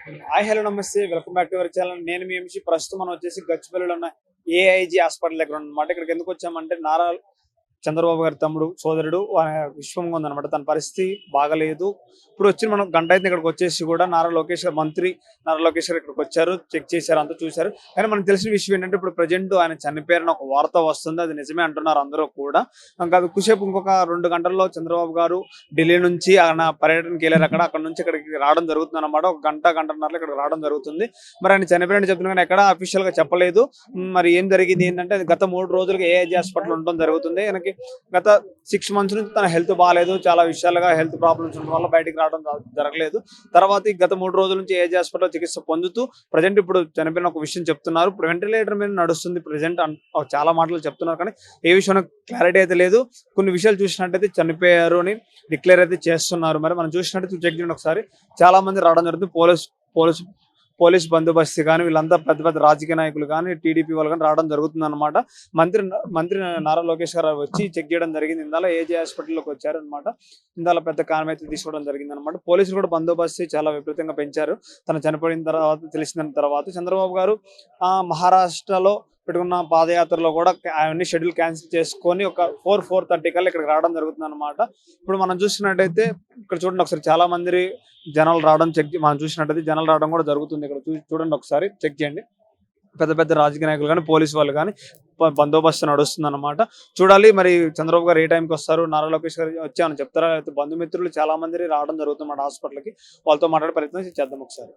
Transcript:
Hi hello నమస్తే welcome back to our channel. నేను మీ MC. ప్రస్తుతం మనం వచ్చేసి గచ్చిబౌలిలో ఉన్న ఏఐజీ హాస్పిటల్ దగ్గర ఉన్నమాట. ఇక్కడికి ఎందుకు వచ్చామంటే నారా చంద్రబాబు గారి తమ్ముడు సోదరుడు విశ్వం ఉందన్నమాట. తన పరిస్థితి బాగలేదు. ఇప్పుడు వచ్చి మనం గంట అయితే ఇక్కడికి వచ్చేసి కూడా నారా లోకేష్ గారు మంత్రి నారా లోకేష్ గారు ఇక్కడికి వచ్చారు, చెక్ చేశారు, అంతా చూశారు. కానీ మనకు తెలిసిన విషయం ఏంటంటే ఇప్పుడు ప్రజెంట్ ఆయన చనిపోయారని ఒక వార్త వస్తుంది. అది నిజమే అంటున్నారు అందరూ కూడా. ఇంకా ఎక్కువసేపు ఇంకొక 2 గంటల్లో చంద్రబాబు గారు ఢిల్లీ నుంచి ఆయన పర్యటనకి వెళ్ళారు. అక్కడ నుంచి ఇక్కడికి రావడం జరుగుతుంది అన్నమాట. ఒక గంటన్నరలో ఇక్కడికి రావడం జరుగుతుంది. మరి ఆయన చనిపోయారని చెప్తున్నారు కానీ ఎక్కడ అఫీషియల్ గా చెప్పలేదు. మరి ఏం జరిగింది ఏంటంటే అది గత 3 రోజులుగా ఏఐజీ హాస్పిటల్ ఉండడం జరుగుతుంది. ఆయనకి గత 6 months నుంచి తన హెల్త్ బాగాలేదు. చాలా విషయాలుగా హెల్త్ ప్రాబ్లమ్స్ ఉండడం వల్ల బయటికి రావడం జరగలేదు. తర్వాత ఈ గత 3 రోజుల నుంచి ఏఐజీ హాస్పిటల్ చికిత్స పొందుతూ ప్రజెంట్ ఇప్పుడు చనిపోయిన ఒక విషయం చెప్తున్నారు. ఇప్పుడు వెంటిలేటర్ మీద నడుస్తుంది ప్రజెంట్ చాలా మాటలు చెప్తున్నారు కానీ ఏ విషయంలో క్లారిటీ అయితే లేదు. కొన్ని విషయాలు చూసినట్టయితే చనిపోయారు అని డిక్లేర్ అయితే చేస్తున్నారు. మరి మనం చూసినట్టు చెక్ చేయండి ఒకసారి. చాలా మంది రావడం జరుగుతుంది. పోలీస్ బందోబస్తు కానీ వీళ్ళంతా పెద్ద పెద్ద రాజకీయ నాయకులు కానీ టీడీపీ వాళ్ళు కానీ రావడం జరుగుతుంది అనమాట. మంత్రి నారా లోకేష్ గారు వచ్చి చెక్ చేయడం జరిగింది. ఇందాల ఏజీ హాస్పిటల్లోకి వచ్చారు అనమాట. ఇందాల పెద్ద కారం అయితే తీసుకోవడం జరిగింది అనమాట. పోలీసులు కూడా బందోబస్తు చాలా విపరీతంగా పెంచారు. తను చనిపోయిన తర్వాత తెలిసిన తర్వాత చంద్రబాబు గారు మహారాష్ట్రలో పెట్టుకున్న పాదయాత్రలో కూడా అవన్నీ షెడ్యూల్ క్యాన్సిల్ చేసుకొని ఒక 4:30 కల్లా ఇక్కడికి రావడం జరుగుతుంది అనమాట. ఇప్పుడు మనం చూసినట్టయితే ఇక్కడ చూడండి ఒకసారి చాలా మంది జనాలు రావడం మనం చూసినట్టయితే జనాలు రావడం కూడా జరుగుతుంది. ఇక్కడ చూడండి ఒకసారి చెక్ చేయండి. పెద్ద పెద్ద రాజకీయ నాయకులు కానీ పోలీసు వాళ్ళు కానీ బందోబస్తు నడుస్తుంది అనమాట. చూడాలి మరి చంద్రబాబు గారు ఏ టైంకి వస్తారు, నారా లోకేష్ గారు వచ్చామని చెప్తారా, లేకపోతే బంధుమిత్రులు చాలా మంది రావడం జరుగుతుంది హాస్పిటల్కి. వాళ్ళతో మాట్లాడే ప్రయత్నం చేద్దాం ఒకసారి.